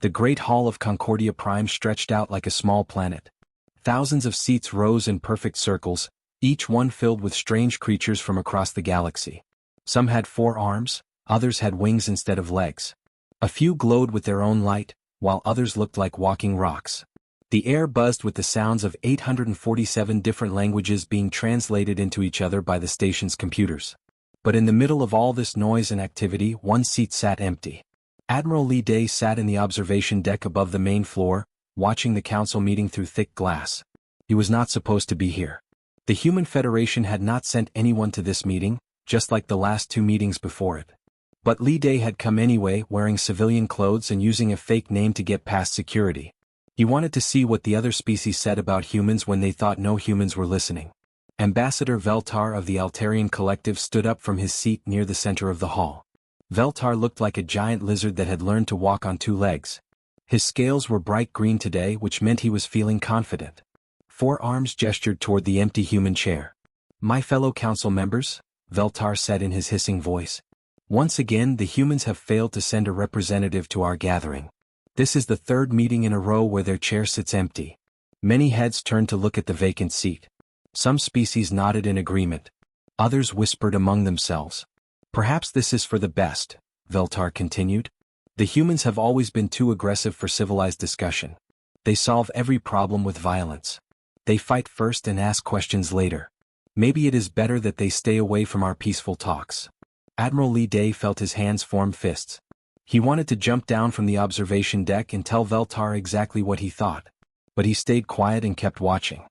The Great Hall of Concordia Prime stretched out like a small planet. Thousands of seats rose in perfect circles, each one filled with strange creatures from across the galaxy. Some had 4 arms, others had wings instead of legs. A few glowed with their own light, while others looked like walking rocks. The air buzzed with the sounds of 847 different languages being translated into each other by the station's computers. But in the middle of all this noise and activity, one seat sat empty. Admiral Lee Day sat in the observation deck above the main floor, watching the council meeting through thick glass. He was not supposed to be here. The Human Federation had not sent anyone to this meeting, just like the last 2 meetings before it. But Lee Day had come anyway, wearing civilian clothes and using a fake name to get past security. He wanted to see what the other species said about humans when they thought no humans were listening. Ambassador Veltar of the Altarian Collective stood up from his seat near the center of the hall. Veltar looked like a giant lizard that had learned to walk on 2 legs. His scales were bright green today, which meant he was feeling confident. 4 arms gestured toward the empty human chair. "My fellow council members," Veltar said in his hissing voice. "Once again the humans have failed to send a representative to our gathering. This is the 3rd meeting in a row where their chair sits empty." Many heads turned to look at the vacant seat. Some species nodded in agreement. Others whispered among themselves. "Perhaps this is for the best," Veltar continued. "The humans have always been too aggressive for civilized discussion. They solve every problem with violence. They fight first and ask questions later. Maybe it is better that they stay away from our peaceful talks." Admiral Lee Day felt his hands form fists. He wanted to jump down from the observation deck and tell Veltar exactly what he thought. But he stayed quiet and kept watching.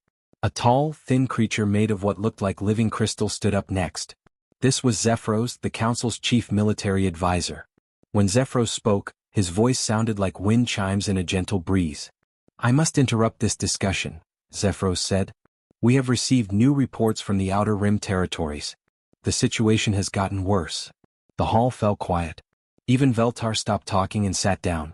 A tall, thin creature made of what looked like living crystal stood up next. This was Zephyros, the Council's chief military advisor. When Zephyros spoke, his voice sounded like wind chimes in a gentle breeze. "I must interrupt this discussion," Zephyros said. "We have received new reports from the Outer Rim territories. The situation has gotten worse." The hall fell quiet. Even Veltar stopped talking and sat down.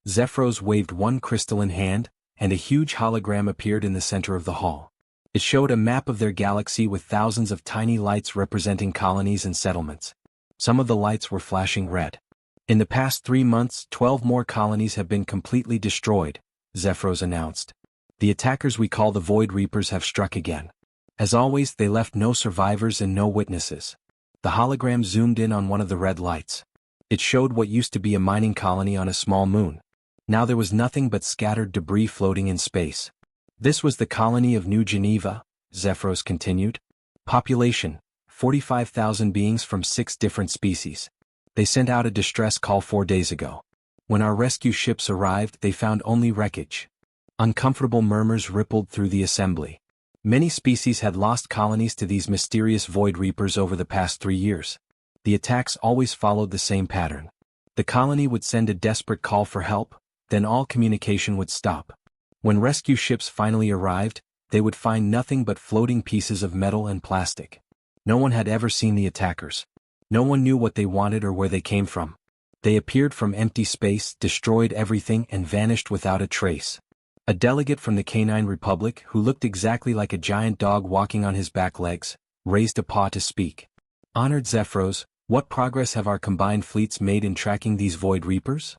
Zephyros waved one crystalline hand, and a huge hologram appeared in the center of the hall. It showed a map of their galaxy with thousands of tiny lights representing colonies and settlements. Some of the lights were flashing red. "In the past 3 months, 12 more colonies have been completely destroyed," Zephyros announced. "The attackers we call the Void Reapers have struck again. As always, they left no survivors and no witnesses." The hologram zoomed in on one of the red lights. It showed what used to be a mining colony on a small moon. Now there was nothing but scattered debris floating in space. "This was the colony of New Geneva," Zephyros continued. "Population, 45,000 beings from 6 different species. They sent out a distress call 4 days ago. When our rescue ships arrived, they found only wreckage." Uncomfortable murmurs rippled through the assembly. Many species had lost colonies to these mysterious Void Reapers over the past 3 years. The attacks always followed the same pattern. The colony would send a desperate call for help, then all communication would stop. When rescue ships finally arrived, they would find nothing but floating pieces of metal and plastic. No one had ever seen the attackers. No one knew what they wanted or where they came from. They appeared from empty space, destroyed everything, and vanished without a trace. A delegate from the Canine Republic, who looked exactly like a giant dog walking on his back legs, raised a paw to speak. "Honored Zephyros, what progress have our combined fleets made in tracking these Void Reapers?"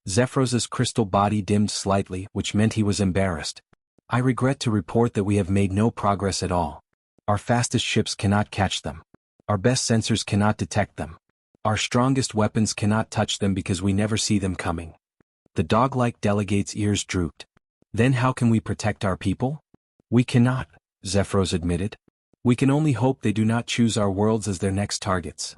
Zephyros's crystal body dimmed slightly, which meant he was embarrassed. "I regret to report that we have made no progress at all. Our fastest ships cannot catch them. Our best sensors cannot detect them. Our strongest weapons cannot touch them because we never see them coming." The dog-like delegate's ears drooped. "Then how can we protect our people?" "We cannot," Zephyros admitted. "We can only hope they do not choose our worlds as their next targets."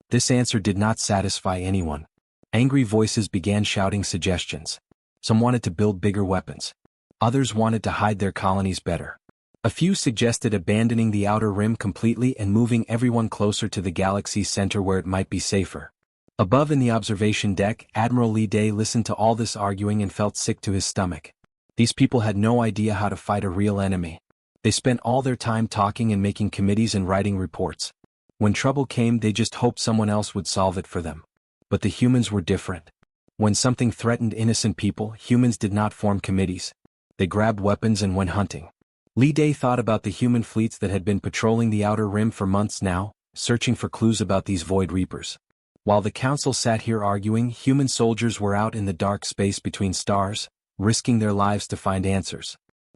This answer did not satisfy anyone. Angry voices began shouting suggestions. Some wanted to build bigger weapons. Others wanted to hide their colonies better. A few suggested abandoning the Outer Rim completely and moving everyone closer to the galaxy's center where it might be safer. Above in the observation deck, Admiral Lee Day listened to all this arguing and felt sick to his stomach. These people had no idea how to fight a real enemy. They spent all their time talking and making committees and writing reports. When trouble came, they just hoped someone else would solve it for them. But the humans were different. When something threatened innocent people, humans did not form committees. They grabbed weapons and went hunting. Lee Day thought about the human fleets that had been patrolling the Outer Rim for months now, searching for clues about these Void Reapers. While the council sat here arguing, human soldiers were out in the dark space between stars, risking their lives to find answers.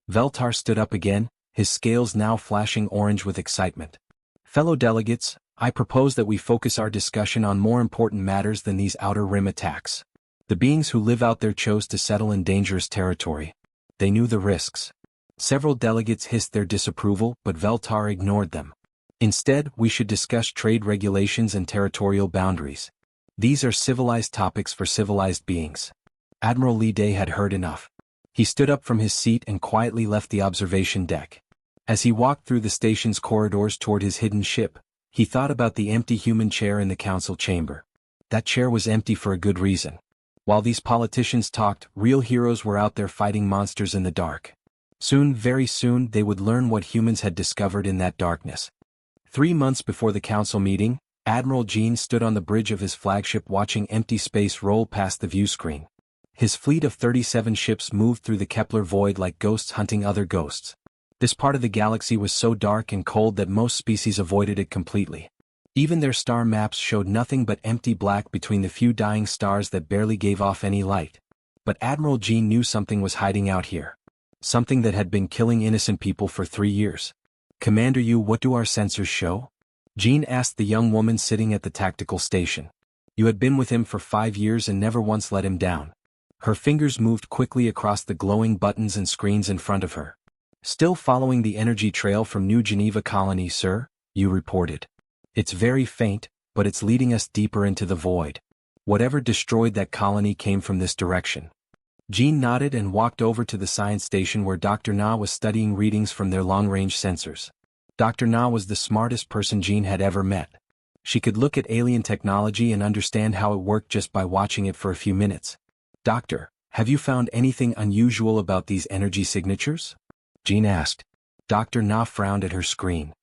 Veltar stood up again, his scales now flashing orange with excitement. Fellow delegates, I propose that we focus our discussion on more important matters than these outer rim attacks. The beings who live out there chose to settle in dangerous territory. They knew the risks. Several delegates hissed their disapproval, but Veltar ignored them. Instead, we should discuss trade regulations and territorial boundaries. These are civilized topics for civilized beings. Admiral Lee Day had heard enough. He stood up from his seat and quietly left the observation deck. As he walked through the station's corridors toward his hidden ship, he thought about the empty human chair in the council chamber. That chair was empty for a good reason. While these politicians talked, real heroes were out there fighting monsters in the dark. Soon, very soon, they would learn what humans had discovered in that darkness. 3 months before the council meeting, Admiral Jean stood on the bridge of his flagship watching empty space roll past the view screen. His fleet of 37 ships moved through the Kepler void like ghosts hunting other ghosts. This part of the galaxy was so dark and cold that most species avoided it completely. Even their star maps showed nothing but empty black between the few dying stars that barely gave off any light. But Admiral Jean knew something was hiding out here. Something that had been killing innocent people for 3 years. Commander Yu, what do our sensors show? Jean asked the young woman sitting at the tactical station. You had been with him for 5 years and never once let him down. Her fingers moved quickly across the glowing buttons and screens in front of her. Still following the energy trail from New Geneva Colony, sir, Yu reported. It's very faint, but it's leading us deeper into the void. Whatever destroyed that colony came from this direction. Jean nodded and walked over to the science station where Dr. Na was studying readings from their long-range sensors. Dr. Na was the smartest person Jean had ever met. She could look at alien technology and understand how it worked just by watching it for a few minutes. Doctor, have you found anything unusual about these energy signatures? Jean asked. Dr. Na frowned at her screen.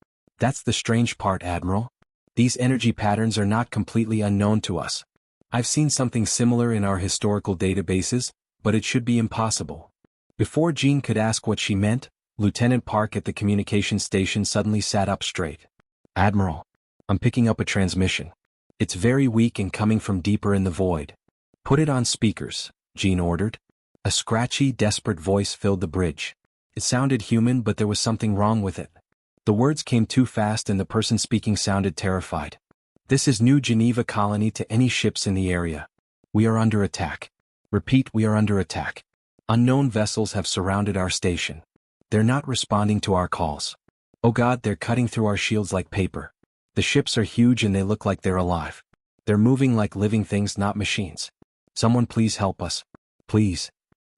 That's the strange part, Admiral. These energy patterns are not completely unknown to us. I've seen something similar in our historical databases, but it should be impossible. Before Jean could ask what she meant, Lieutenant Park at the communications station suddenly sat up straight. Admiral, I'm picking up a transmission. It's very weak and coming from deeper in the void. Put it on speakers, Jean ordered. A scratchy, desperate voice filled the bridge. It sounded human, but there was something wrong with it. The words came too fast and the person speaking sounded terrified. This is New Geneva Colony to any ships in the area. We are under attack. Repeat, we are under attack. Unknown vessels have surrounded our station. They're not responding to our calls. Oh God, they're cutting through our shields like paper. The ships are huge and they look like they're alive. They're moving like living things, not machines. Someone please help us. Please.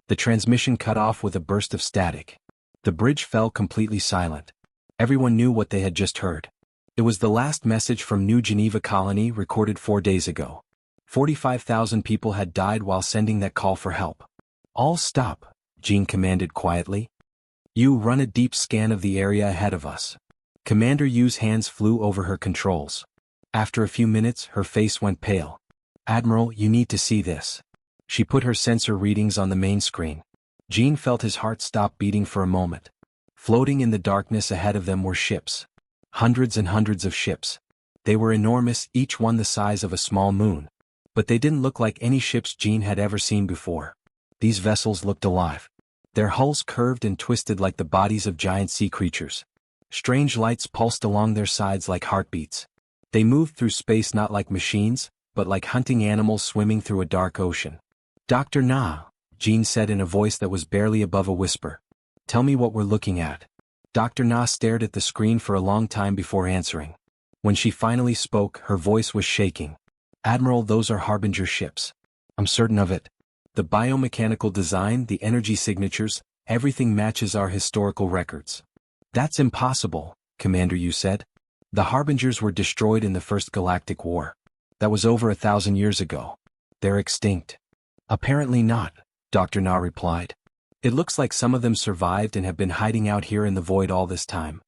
The transmission cut off with a burst of static. The bridge fell completely silent. Everyone knew what they had just heard. It was the last message from New Geneva Colony recorded 4 days ago. 45,000 people had died while sending that call for help. All stop, Jean commanded quietly. You run a deep scan of the area ahead of us. Commander Yu's hands flew over her controls. After a few minutes, her face went pale. Admiral, you need to see this. She put her sensor readings on the main screen. Jean felt his heart stop beating for a moment. Floating in the darkness ahead of them were ships. Hundreds and hundreds of ships. They were enormous, each one the size of a small moon. But they didn't look like any ships Jean had ever seen before. These vessels looked alive. Their hulls curved and twisted like the bodies of giant sea creatures. Strange lights pulsed along their sides like heartbeats. They moved through space not like machines, but like hunting animals swimming through a dark ocean. Dr. Na, Jean said in a voice that was barely above a whisper. Tell me what we're looking at. Dr. Na stared at the screen for a long time before answering. When she finally spoke, her voice was shaking. Admiral, those are Harbinger ships. I'm certain of it. The biomechanical design, the energy signatures, everything matches our historical records. That's impossible, Commander Yu said. The Harbingers were destroyed in the First Galactic War. That was over 1,000 years ago. They're extinct. Apparently not, Dr. Na replied. It looks like some of them survived and have been hiding out here in the void all this time.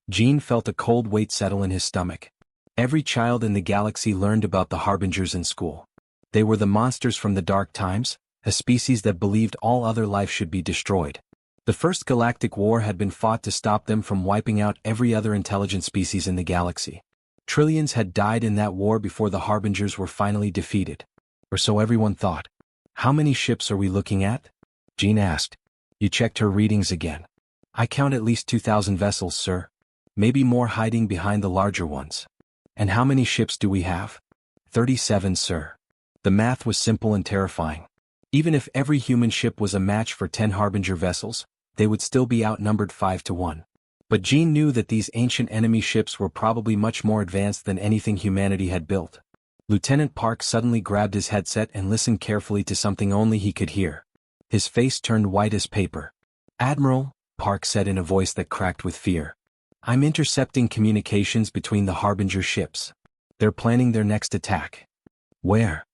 Jean felt a cold weight settle in his stomach. Every child in the galaxy learned about the Harbingers in school. They were the monsters from the dark times, a species that believed all other life should be destroyed. The First Galactic War had been fought to stop them from wiping out every other intelligent species in the galaxy. Trillions had died in that war before the Harbingers were finally defeated. Or so everyone thought. How many ships are we looking at? Jean asked. You checked her readings again. I count at least 2,000 vessels, sir. Maybe more hiding behind the larger ones. And how many ships do we have? 37, sir. The math was simple and terrifying. Even if every human ship was a match for 10 Harbinger vessels, they would still be outnumbered 5-1. But Jean knew that these ancient enemy ships were probably much more advanced than anything humanity had built. Lieutenant Park suddenly grabbed his headset and listened carefully to something only he could hear. His face turned white as paper. Admiral, Park said in a voice that cracked with fear. I'm intercepting communications between the Harbinger ships. They're planning their next attack. Where?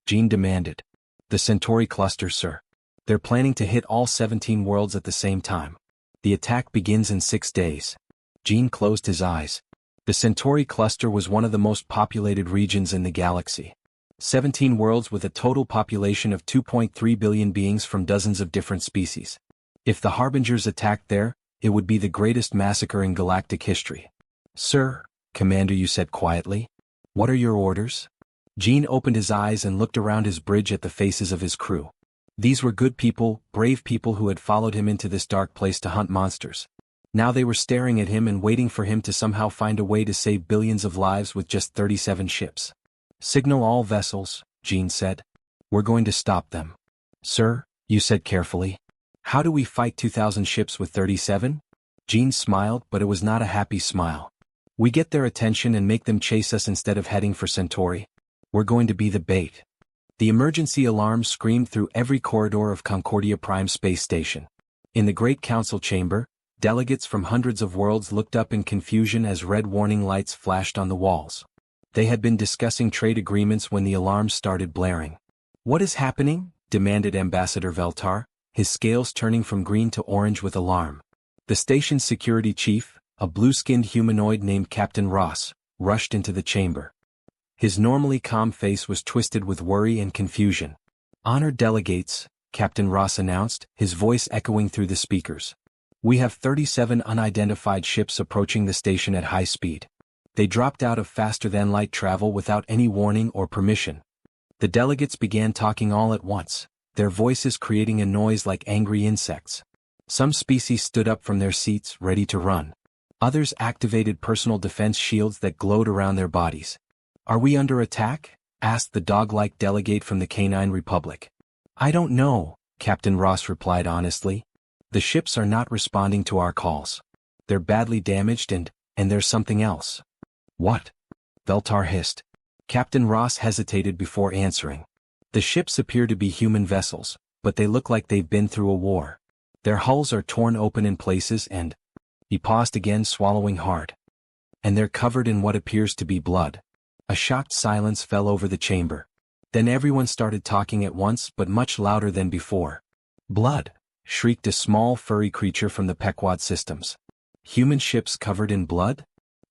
Jean demanded. The Centauri cluster, sir. They're planning to hit all 17 worlds at the same time. The attack begins in 6 days. Jean closed his eyes. The Centauri cluster was one of the most populated regions in the galaxy. 17 worlds with a total population of 2.3 billion beings from dozens of different species. If the Harbingers attacked there, it would be the greatest massacre in galactic history. Sir, Commander, you said quietly. What are your orders? Jean opened his eyes and looked around his bridge at the faces of his crew. These were good people, brave people who had followed him into this dark place to hunt monsters. Now they were staring at him and waiting for him to somehow find a way to save billions of lives with just 37 ships. Signal all vessels, Jean said. We're going to stop them. Sir, you said carefully. How do we fight 2,000 ships with 37? Jean smiled, but it was not a happy smile. We get their attention and make them chase us instead of heading for Centauri. We're going to be the bait. The emergency alarm screamed through every corridor of Concordia Prime Space Station. In the Great Council chamber, delegates from hundreds of worlds looked up in confusion as red warning lights flashed on the walls. They had been discussing trade agreements when the alarms started blaring. What is happening? Demanded Ambassador Veltar, his scales turning from green to orange with alarm. The station's security chief, a blue-skinned humanoid named Captain Ross, rushed into the chamber. His normally calm face was twisted with worry and confusion. Honored delegates, Captain Ross announced, his voice echoing through the speakers. We have 37 unidentified ships approaching the station at high speed. They dropped out of faster-than-light travel without any warning or permission. The delegates began talking all at once, their voices creating a noise like angry insects. Some species stood up from their seats, ready to run. Others activated personal defense shields that glowed around their bodies. Are we under attack? Asked the dog-like delegate from the Canine Republic. I don't know, Captain Ross replied honestly. The ships are not responding to our calls. They're badly damaged and there's something else. What? Veltar hissed. Captain Ross hesitated before answering. The ships appear to be human vessels, but they look like they've been through a war. Their hulls are torn open in places and... He paused again, swallowing hard. And they're covered in what appears to be blood. A shocked silence fell over the chamber. Then everyone started talking at once, but much louder than before. Blood! Shrieked a small furry creature from the Pequod systems. Human ships covered in blood?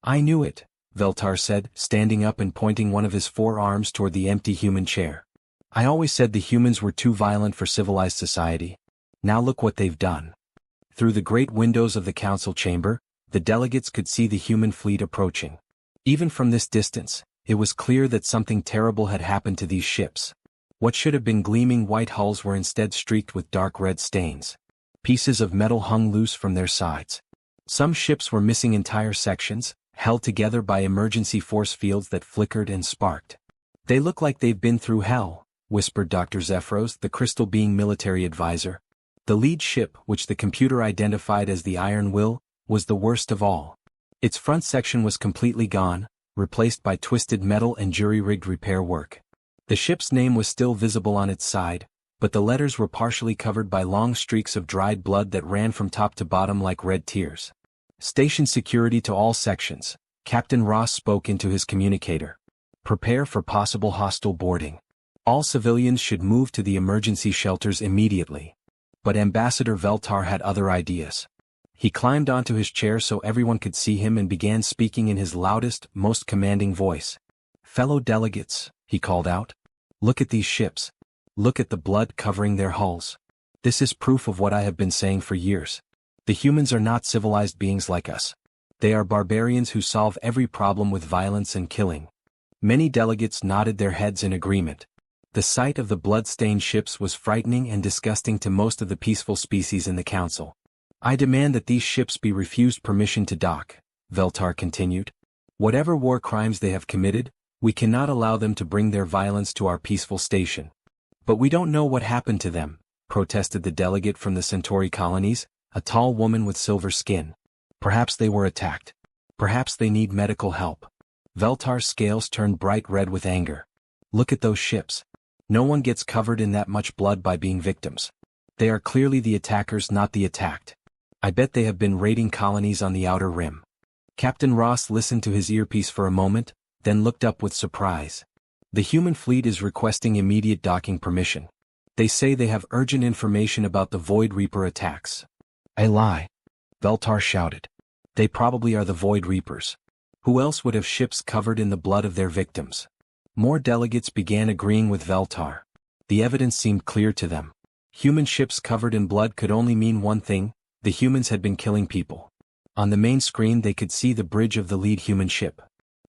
I knew it, Veltar said, standing up and pointing one of his 4 arms toward the empty human chair. I always said the humans were too violent for civilized society. Now look what they've done. Through the great windows of the council chamber, the delegates could see the human fleet approaching. Even from this distance, it was clear that something terrible had happened to these ships. What should have been gleaming white hulls were instead streaked with dark red stains. Pieces of metal hung loose from their sides. Some ships were missing entire sections, held together by emergency force fields that flickered and sparked. They look like they've been through hell, whispered Dr. Zephyros, the Crystal Being military advisor. The lead ship, which the computer identified as the Iron Will, was the worst of all. Its front section was completely gone, replaced by twisted metal and jury-rigged repair work. The ship's name was still visible on its side, but the letters were partially covered by long streaks of dried blood that ran from top to bottom like red tears. Station security to all sections, Captain Ross spoke into his communicator. Prepare for possible hostile boarding. All civilians should move to the emergency shelters immediately. But Ambassador Veltar had other ideas. He climbed onto his chair so everyone could see him and began speaking in his loudest, most commanding voice. Fellow delegates, he called out. Look at these ships. Look at the blood covering their hulls. This is proof of what I have been saying for years. The humans are not civilized beings like us. They are barbarians who solve every problem with violence and killing. Many delegates nodded their heads in agreement. The sight of the blood-stained ships was frightening and disgusting to most of the peaceful species in the council. I demand that these ships be refused permission to dock, Veltar continued. Whatever war crimes they have committed, we cannot allow them to bring their violence to our peaceful station. But we don't know what happened to them, protested the delegate from the Centauri colonies, a tall woman with silver skin. Perhaps they were attacked. Perhaps they need medical help. Veltar's scales turned bright red with anger. Look at those ships. No one gets covered in that much blood by being victims. They are clearly the attackers, not the attacked. I bet they have been raiding colonies on the outer rim. Captain Ross listened to his earpiece for a moment, then looked up with surprise. The human fleet is requesting immediate docking permission. They say they have urgent information about the Void Reaper attacks. I lie. Veltar shouted. They probably are the Void Reapers. Who else would have ships covered in the blood of their victims? More delegates began agreeing with Veltar. The evidence seemed clear to them. Human ships covered in blood could only mean one thing: the humans had been killing people. On the main screen they could see the bridge of the lead human ship.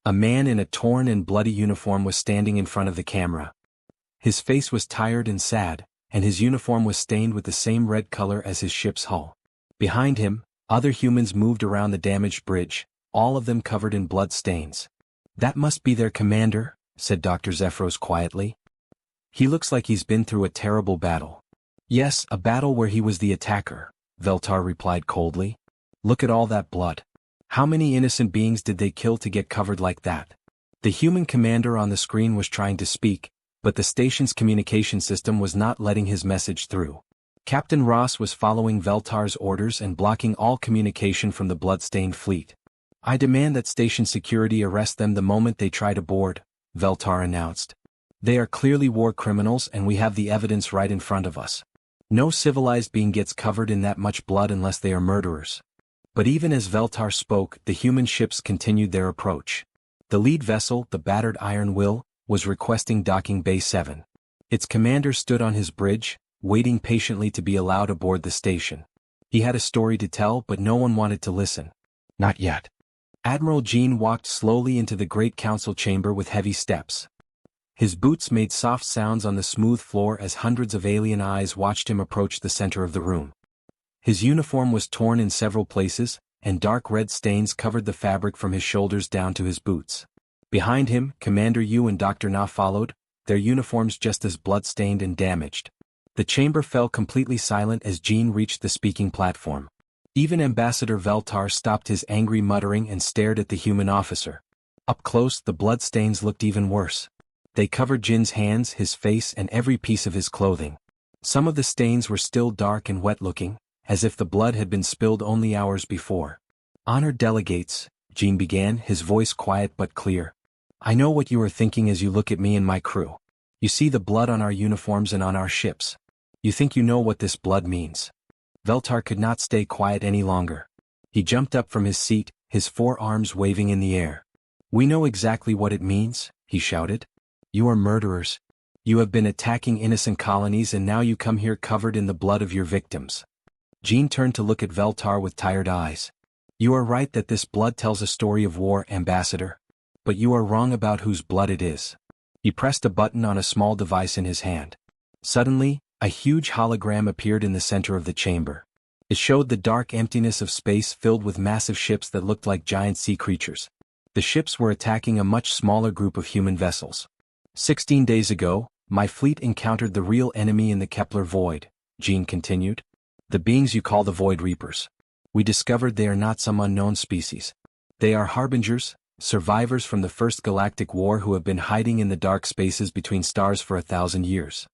A man in a torn and bloody uniform was standing in front of the camera. His face was tired and sad, and his uniform was stained with the same red color as his ship's hull. Behind him, other humans moved around the damaged bridge, all of them covered in blood stains. That must be their commander, said Dr. Zephyros quietly. He looks like he's been through a terrible battle. Yes, a battle where he was the attacker, Veltar replied coldly. Look at all that blood. How many innocent beings did they kill to get covered like that? The human commander on the screen was trying to speak, but the station's communication system was not letting his message through. Captain Ross was following Veltar's orders and blocking all communication from the blood-stained fleet. I demand that station security arrest them the moment they try to board, Veltar announced. They are clearly war criminals and we have the evidence right in front of us. No civilized being gets covered in that much blood unless they are murderers. But even as Veltar spoke, the human ships continued their approach. The lead vessel, the battered Iron Will, was requesting docking Bay 7. Its commander stood on his bridge, waiting patiently to be allowed aboard the station. He had a story to tell, but no one wanted to listen. Not yet. Admiral Jean walked slowly into the great council chamber with heavy steps. His boots made soft sounds on the smooth floor as hundreds of alien eyes watched him approach the center of the room. His uniform was torn in several places, and dark red stains covered the fabric from his shoulders down to his boots. Behind him, Commander Yu and Dr. Na followed, their uniforms just as blood-stained and damaged. The chamber fell completely silent as Jean reached the speaking platform. Even Ambassador Veltar stopped his angry muttering and stared at the human officer. Up close, the bloodstains looked even worse. They covered Jin's hands, his face, and every piece of his clothing. Some of the stains were still dark and wet-looking, as if the blood had been spilled only hours before. Honored delegates, Jean began, his voice quiet but clear. I know what you are thinking as you look at me and my crew. You see the blood on our uniforms and on our ships. You think you know what this blood means. Veltar could not stay quiet any longer. He jumped up from his seat, his forearms waving in the air. We know exactly what it means, he shouted. You are murderers. You have been attacking innocent colonies and now you come here covered in the blood of your victims. Jean turned to look at Veltar with tired eyes. You are right that this blood tells a story of war, Ambassador. But you are wrong about whose blood it is. He pressed a button on a small device in his hand. Suddenly, a huge hologram appeared in the center of the chamber. It showed the dark emptiness of space filled with massive ships that looked like giant sea creatures. The ships were attacking a much smaller group of human vessels. 16 days ago, my fleet encountered the real enemy in the Kepler Void, Jean continued. The beings you call the Void Reapers. We discovered they are not some unknown species. They are harbingers, survivors from the First Galactic War who have been hiding in the dark spaces between stars for 1,000 years.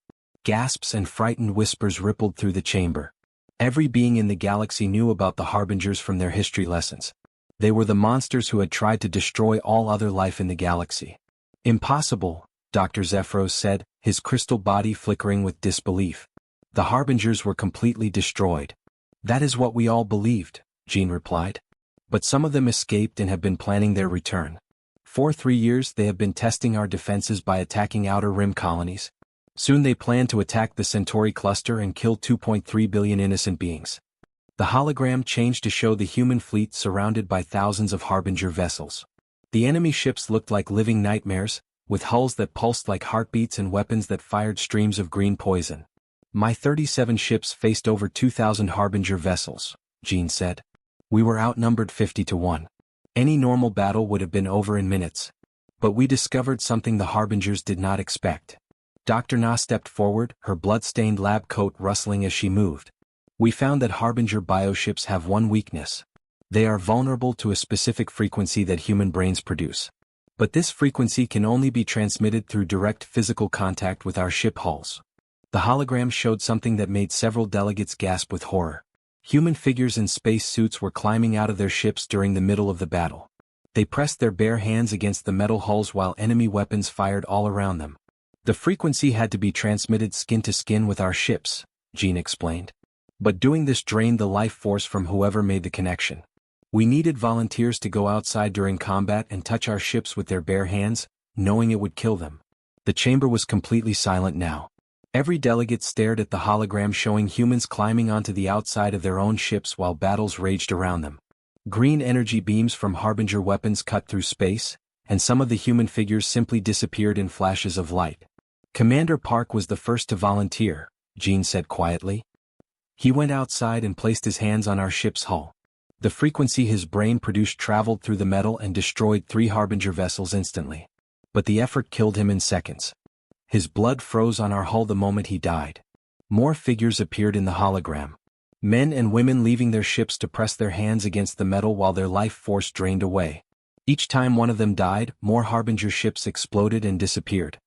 Gasps and frightened whispers rippled through the chamber. Every being in the galaxy knew about the harbingers from their history lessons. They were the monsters who had tried to destroy all other life in the galaxy. Impossible, Dr. Zephyros said, his crystal body flickering with disbelief. The harbingers were completely destroyed. That is what we all believed, Jean replied. But some of them escaped and have been planning their return. For 3 years they have been testing our defenses by attacking outer rim colonies. Soon they plan to attack the Centauri cluster and kill 2.3 billion innocent beings. The hologram changed to show the human fleet surrounded by thousands of Harbinger vessels. The enemy ships looked like living nightmares, with hulls that pulsed like heartbeats and weapons that fired streams of green poison. My 37 ships faced over 2,000 Harbinger vessels, Jean said. We were outnumbered 50-1. Any normal battle would have been over in minutes. But we discovered something the Harbingers did not expect. Dr. Na stepped forward, her blood-stained lab coat rustling as she moved. We found that Harbinger bioships have one weakness. They are vulnerable to a specific frequency that human brains produce. But this frequency can only be transmitted through direct physical contact with our ship hulls. The hologram showed something that made several delegates gasp with horror. Human figures in space suits were climbing out of their ships during the middle of the battle. They pressed their bare hands against the metal hulls while enemy weapons fired all around them. The frequency had to be transmitted skin to skin with our ships, Jean explained. But doing this drained the life force from whoever made the connection. We needed volunteers to go outside during combat and touch our ships with their bare hands, knowing it would kill them. The chamber was completely silent now. Every delegate stared at the hologram showing humans climbing onto the outside of their own ships while battles raged around them. Green energy beams from Harbinger weapons cut through space, and some of the human figures simply disappeared in flashes of light. Commander Park was the first to volunteer, Jean said quietly. He went outside and placed his hands on our ship's hull. The frequency his brain produced traveled through the metal and destroyed 3 Harbinger vessels instantly. But the effort killed him in seconds. His blood froze on our hull the moment he died. More figures appeared in the hologram. Men and women leaving their ships to press their hands against the metal while their life force drained away. Each time one of them died, more Harbinger ships exploded and disappeared.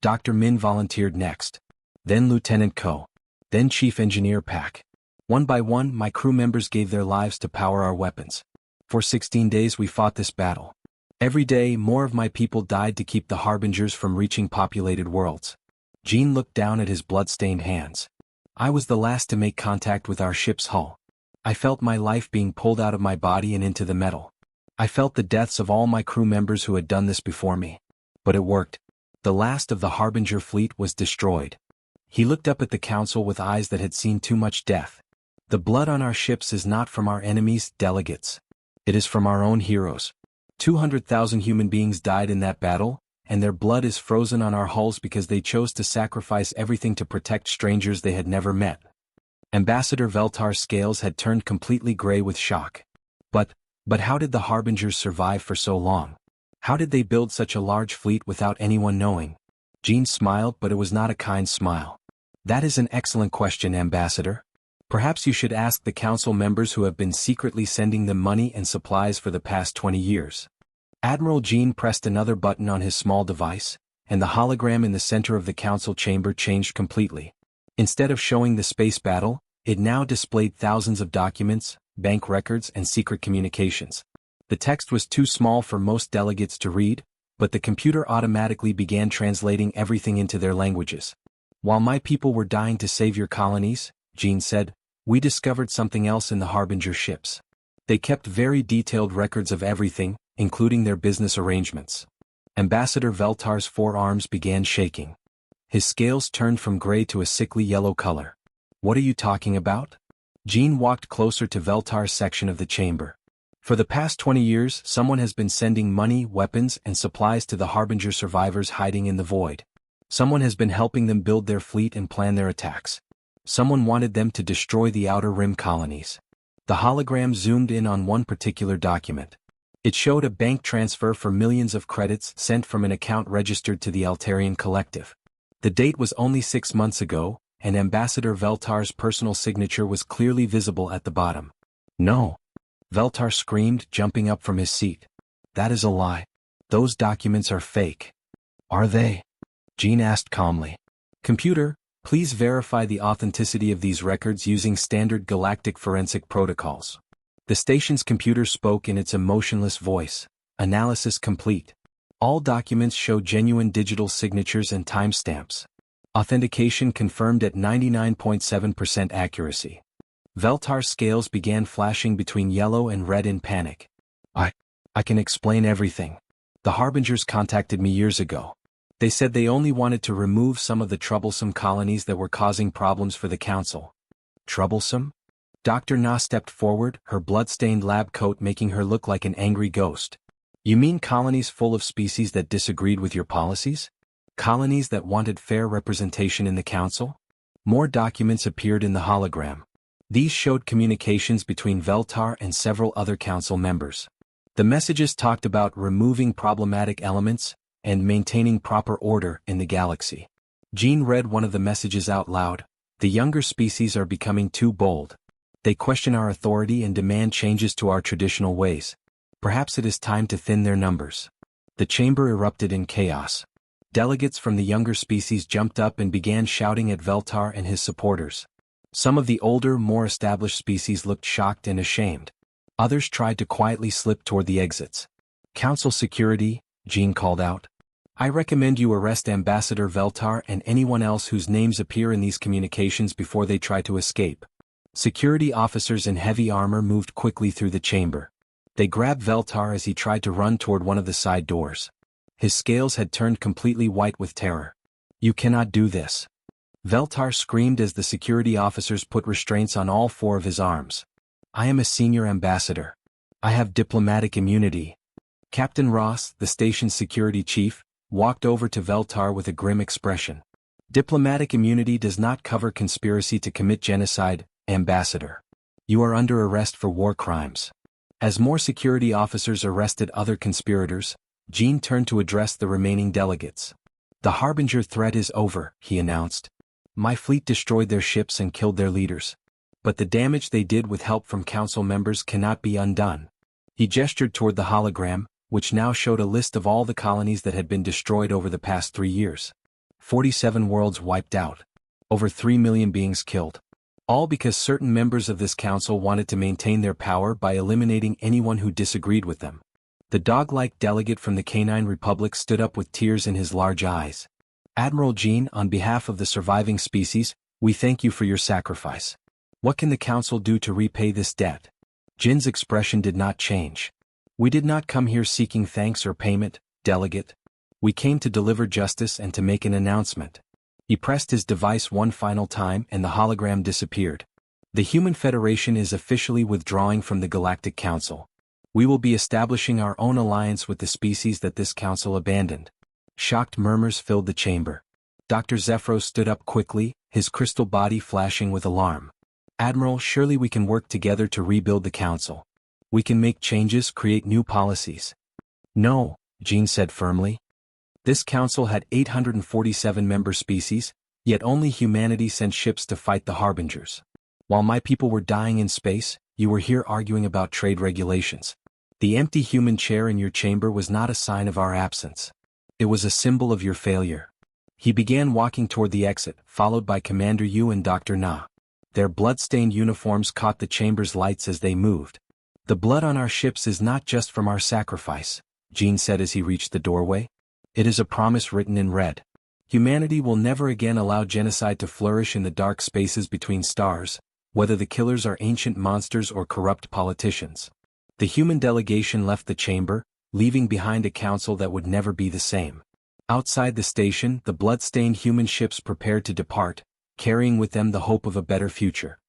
Dr. Min volunteered next. Then Lieutenant Ko. Then Chief Engineer Pak. One by one, my crew members gave their lives to power our weapons. For 16 days we fought this battle. Every day, more of my people died to keep the Harbingers from reaching populated worlds. Jean looked down at his blood-stained hands. I was the last to make contact with our ship's hull. I felt my life being pulled out of my body and into the metal. I felt the deaths of all my crew members who had done this before me. But it worked. The last of the Harbinger fleet was destroyed. He looked up at the council with eyes that had seen too much death. The blood on our ships is not from our enemies, delegates. It is from our own heroes. 200,000 human beings died in that battle, and their blood is frozen on our hulls because they chose to sacrifice everything to protect strangers they had never met. Ambassador Veltar's scales had turned completely gray with shock. But how did the Harbingers survive for so long? How did they build such a large fleet without anyone knowing? Jean smiled, but it was not a kind smile. That is an excellent question, Ambassador. Perhaps you should ask the council members who have been secretly sending them money and supplies for the past 20 years. Admiral Jean pressed another button on his small device, and the hologram in the center of the council chamber changed completely. Instead of showing the space battle, it now displayed thousands of documents, bank records, and secret communications. The text was too small for most delegates to read, but the computer automatically began translating everything into their languages. While my people were dying to save your colonies, Jean said, we discovered something else in the Harbinger ships. They kept very detailed records of everything, including their business arrangements. Ambassador Veltar's forearms began shaking. His scales turned from gray to a sickly yellow color. What are you talking about? Jean walked closer to Veltar's section of the chamber. For the past 20 years, someone has been sending money, weapons, and supplies to the Harbinger survivors hiding in the void. Someone has been helping them build their fleet and plan their attacks. Someone wanted them to destroy the Outer Rim colonies. The hologram zoomed in on one particular document. It showed a bank transfer for millions of credits sent from an account registered to the Altarian Collective. The date was only 6 months ago, and Ambassador Veltar's personal signature was clearly visible at the bottom. No! Veltar screamed, jumping up from his seat. That is a lie. Those documents are fake. Are they? Jean asked calmly. Computer, please verify the authenticity of these records using standard galactic forensic protocols. The station's computer spoke in its emotionless voice. Analysis complete. All documents show genuine digital signatures and timestamps. Authentication confirmed at 99.7% accuracy. Veltar's scales began flashing between yellow and red in panic. I can explain everything. The Harbingers contacted me years ago. They said they only wanted to remove some of the troublesome colonies that were causing problems for the Council. Troublesome? Dr. Na stepped forward, her blood-stained lab coat making her look like an angry ghost. You mean colonies full of species that disagreed with your policies? Colonies that wanted fair representation in the council? More documents appeared in the hologram. These showed communications between Veltar and several other council members. The messages talked about removing problematic elements and maintaining proper order in the galaxy. Jean read one of the messages out loud. The younger species are becoming too bold. They question our authority and demand changes to our traditional ways. Perhaps it is time to thin their numbers. The chamber erupted in chaos. Delegates from the younger species jumped up and began shouting at Veltar and his supporters. Some of the older, more established species looked shocked and ashamed. Others tried to quietly slip toward the exits. Council security, Jean called out. I recommend you arrest Ambassador Veltar and anyone else whose names appear in these communications before they try to escape. Security officers in heavy armor moved quickly through the chamber. They grabbed Veltar as he tried to run toward one of the side doors. His scales had turned completely white with terror. You cannot do this. Veltar screamed as the security officers put restraints on all four of his arms. I am a senior ambassador. I have diplomatic immunity. Captain Ross, the station's security chief, walked over to Veltar with a grim expression. Diplomatic immunity does not cover conspiracy to commit genocide, Ambassador. You are under arrest for war crimes. As more security officers arrested other conspirators, Jean turned to address the remaining delegates. The Harbinger threat is over, he announced. My fleet destroyed their ships and killed their leaders. But the damage they did with help from council members cannot be undone. He gestured toward the hologram, which now showed a list of all the colonies that had been destroyed over the past 3 years. 47 worlds wiped out. Over 3 million beings killed. All because certain members of this council wanted to maintain their power by eliminating anyone who disagreed with them. The dog-like delegate from the Canine Republic stood up with tears in his large eyes. Admiral Jean, on behalf of the surviving species, we thank you for your sacrifice. What can the council do to repay this debt? Jin's expression did not change. We did not come here seeking thanks or payment, delegate. We came to deliver justice and to make an announcement. He pressed his device one final time and the hologram disappeared. The Human Federation is officially withdrawing from the Galactic Council. We will be establishing our own alliance with the species that this council abandoned. Shocked murmurs filled the chamber. Dr. Zephyros stood up quickly, his crystal body flashing with alarm. Admiral, surely we can work together to rebuild the council. We can make changes, create new policies. No, Jean said firmly. This council had 847 member species, yet only humanity sent ships to fight the Harbingers. While my people were dying in space, you were here arguing about trade regulations. The empty human chair in your chamber was not a sign of our absence. It was a symbol of your failure. He began walking toward the exit, followed by Commander Yu and Dr. Na. Their blood-stained uniforms caught the chamber's lights as they moved. The blood on our ships is not just from our sacrifice, Jean said as he reached the doorway. It is a promise written in red. Humanity will never again allow genocide to flourish in the dark spaces between stars, whether the killers are ancient monsters or corrupt politicians. The human delegation left the chamber, leaving behind a council that would never be the same. Outside the station, the blood-stained human ships prepared to depart, carrying with them the hope of a better future.